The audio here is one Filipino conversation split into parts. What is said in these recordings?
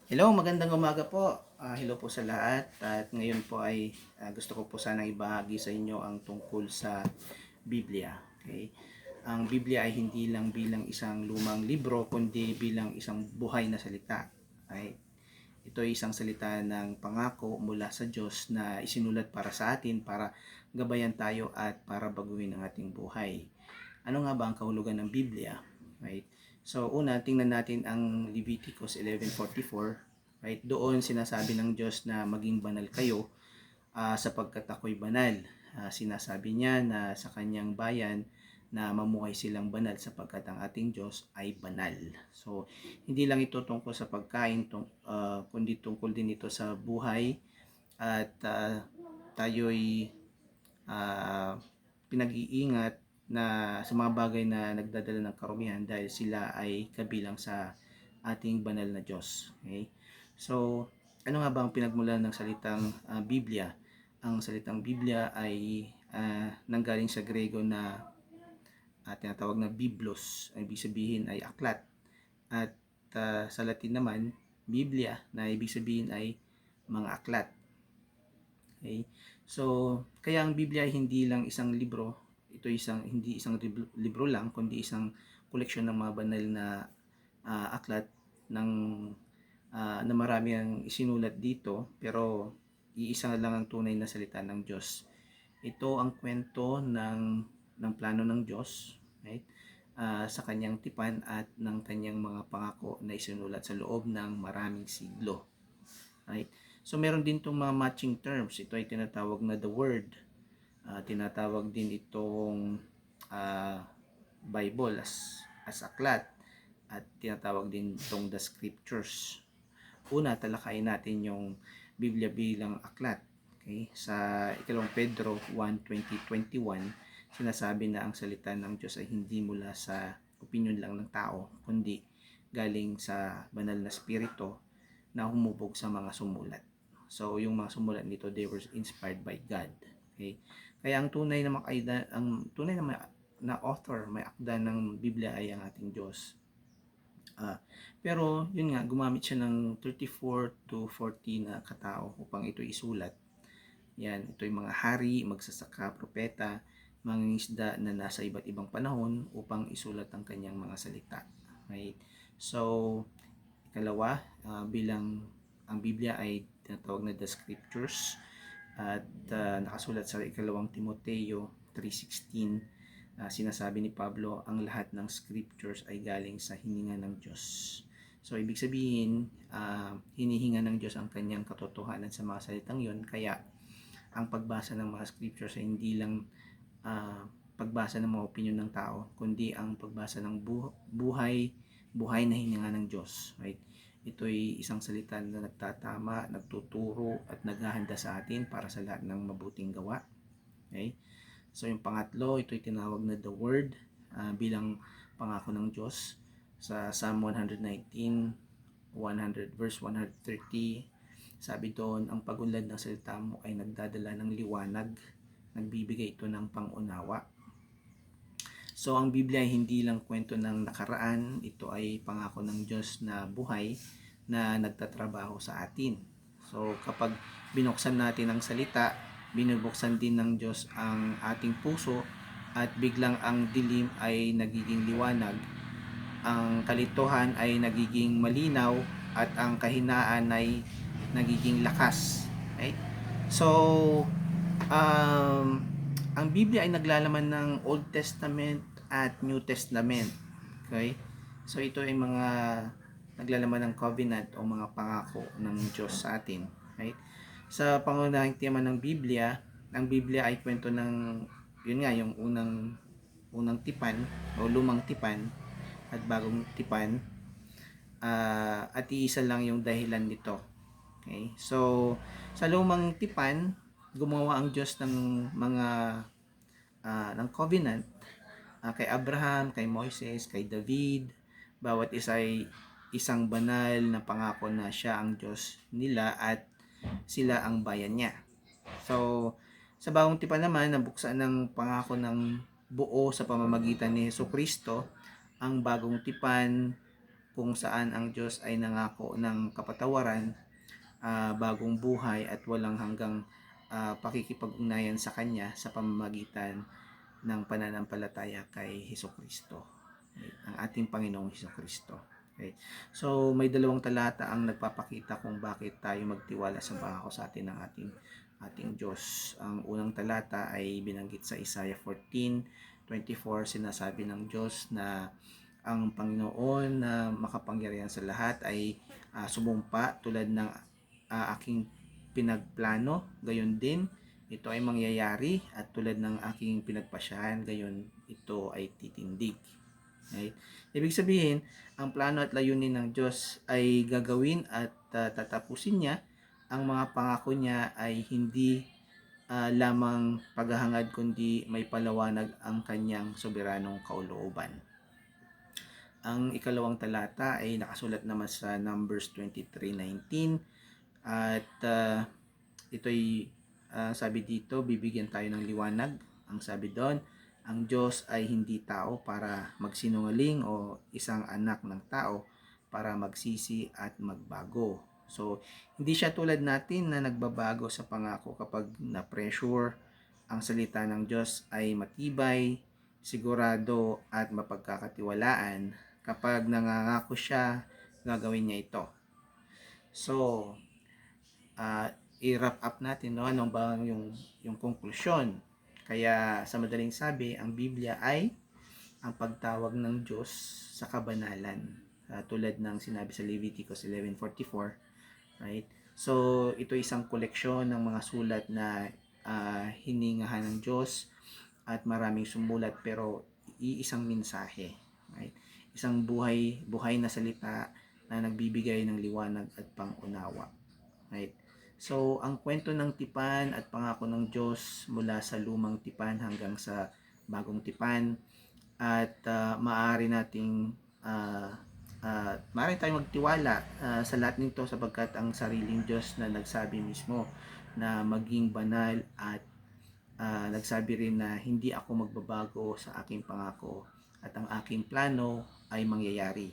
Hello, magandang umaga po. Hello po sa lahat. At ngayon po ay gusto ko po sanang ibahagi sa inyo ang tungkol sa Biblia. Okay? Ang Biblia ay hindi lang bilang isang lumang libro, kundi bilang isang buhay na salita. Okay? Ito ay isang salita ng pangako mula sa Diyos na isinulat para sa atin, para gabayan tayo at para baguhin ang ating buhay. Ano nga ba ang kahulugan ng Biblia? Right? So, una, tingnan natin ang Leviticus 11:44. Right? Doon sinasabi ng Diyos na maging banal kayo sapagkat ako'y banal. Sinasabi niya na sa kanyang bayan na mamuhay silang banal sapagkat ang ating Diyos ay banal. So, hindi lang ito tungkol sa pagkain, kundi tungkol din ito sa buhay at tayo'y uh, pinag-iingat na sa mga bagay na nagdadala ng karumihan dahil sila ay kabilang sa ating banal na Diyos. Okay? So, ano nga ba ang pinagmulan ng salitang Biblia? Ang salitang Biblia ay nanggaling sa Grego na tinatawag na Biblos. Ang ibig sabihin ay aklat. At sa Latin naman, Biblia na ibig sabihin ay mga aklat. Okay? So, kaya ang Biblia ay hindi lang isang libro, ito hindi isang libro lang, kundi isang koleksyon ng mga banal na aklat ng na marami ang isinulat dito, pero iisa lang ang tunay na salita ng Diyos. Ito ang kwento ng plano ng Diyos, right? Sa kanyang tipan at ng kanyang mga pangako na isinulat sa loob ng maraming siglo. Right? So meron din itong mga matching terms. Ito ay tinatawag na the word. Tinatawag din itong uh, Bible as aklat at tinatawag din itong the scriptures. Una, talakayin natin yung Biblia bilang aklat. Okay? Sa ikalawang Pedro 1:20-21, sinasabi na ang salita ng Diyos ay hindi mula sa opinion lang ng tao, kundi galing sa banal na spirito na humubog sa mga sumulat. So, yung mga sumulat nito, they were inspired by God. Okay? Kaya ang tunay na na author, may akda ng Biblia ay ang ating Diyos. Pero yun nga, gumamit siya ng 34 to 40 na katao upang ito isulat. Yan, ito yung mga hari, magsasaka, propeta, mga isda na nasa iba't ibang panahon upang isulat ang kanyang mga salita. Right? So, ikalawa, bilang ang Biblia ay tinatawag na the scriptures at nakasulat sa ikalawang Timoteo 3:16, sinasabi ni Pablo, ang lahat ng scriptures ay galing sa hininga ng Diyos. So, ibig sabihin, hinihinga ng Diyos ang kanyang katotohanan sa mga salitang yon. Kaya, ang pagbasa ng mga scriptures ay hindi lang pagbasa ng mga opinion ng tao, kundi ang pagbasa ng buhay na hininga ng Diyos. Right? Ito'y isang salita na nagtatama, nagtuturo at naghahanda sa atin para sa lahat ng mabuting gawa. Okay? So yung pangatlo, ito'y tinawag na the Word bilang pangako ng Diyos. Sa Psalm 119, verse 130, sabi doon, ang pagunlad ng salita mo ay nagdadala ng liwanag, nagbibigay ito ng pangunawa. So ang Biblia ay hindi lang kwento ng nakaraan, ito ay pangako ng Diyos na buhay na nagtatrabaho sa atin. So kapag binuksan natin ang salita, binubuksan din ng Diyos ang ating puso at biglang ang dilim ay nagiging liwanag, ang kalituhan ay nagiging malinaw at ang kahinaan ay nagiging lakas. Right? So, ang Biblia ay naglalaman ng Old Testament at New Testament. Okay? So, ito ay mga naglalaman ng covenant o mga pangako ng Diyos sa atin. Right? Sa pangunahing tema ng Biblia, ang Biblia ay kwento ng, yun nga, yung unang tipan o lumang tipan at bagong tipan, at iisa lang yung dahilan nito. Okay? So, sa lumang tipan, gumawa ang Diyos ng mga ng covenant kay Abraham, kay Moises, kay David. Bawat isa ay isang banal na pangako na siya ang Diyos nila at sila ang bayan niya. So, sa bagong tipan naman, nabuksan ng pangako ng buo sa pamamagitan ni Jesucristo, ang bagong tipan kung saan ang Diyos ay nangako ng kapatawaran, bagong buhay at walang hanggang pakikipag-ugnayan sa Kanya sa pamamagitan ng pananampalataya kay Hesukristo, okay, ang ating Panginoong Hesukristo. Okay. So may dalawang talata ang nagpapakita kung bakit tayo magtiwala sa pangako sa atin ng ating Diyos. Ang unang talata ay binanggit sa Isaiah 14:24. Sinasabi ng Diyos na ang Panginoon na makapangyarihan sa lahat ay sumumpa tulad ng aking pinagplano, gayon din ito ay mangyayari, at tulad ng aking pinagpasyahan, gayon ito ay titindig. Right? Ibig sabihin, ang plano at layunin ng Diyos ay gagawin at tatapusin niya. Ang mga pangako niya ay hindi lamang paghahangad, kundi may palawanag ang kanyang soberanong kaulooban. Ang ikalawang talata ay nakasulat naman sa Numbers 23:19, at ito'y sabi dito, bibigyan tayo ng liwanag. Ang sabi doon, ang Diyos ay hindi tao para magsinungaling o isang anak ng tao para magsisi at magbago. So, hindi siya tulad natin na nagbabago sa pangako kapag na-pressure. Ang salita ng Diyos ay matibay, sigurado at mapagkakatiwalaan. Kapag nangangako siya, gagawin niya ito. So, i-wrap up natin, no, ano ba yung konklusyon. Kaya sa madaling sabi, ang Biblia ay ang pagtawag ng Diyos sa kabanalan, tulad ng sinabi sa Leviticus 11:44, right? So ito isang koleksyon ng mga sulat na hiningahan ng Diyos, at maraming sumulat pero iisang mensahe, right? Isang buhay na salita na nagbibigay ng liwanag at pangunawa, right? So, ang kwento ng tipan at pangako ng Diyos mula sa lumang tipan hanggang sa bagong tipan, at maaari tayong magtiwala sa lahat nito sapagkat ang sariling Diyos na nagsabi mismo na maging banal, at nagsabi rin na hindi ako magbabago sa aking pangako at ang aking plano ay mangyayari.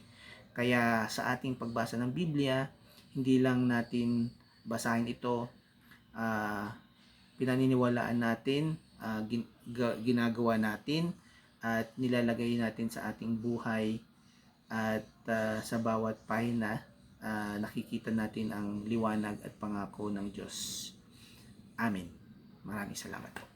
Kaya sa ating pagbasa ng Biblia, hindi lang natin basahin ito, pinaniniwalaan natin, ginagawa natin at nilalagay natin sa ating buhay, at sa bawat pahina nakikita natin ang liwanag at pangako ng Diyos. Amen. Maraming salamat po.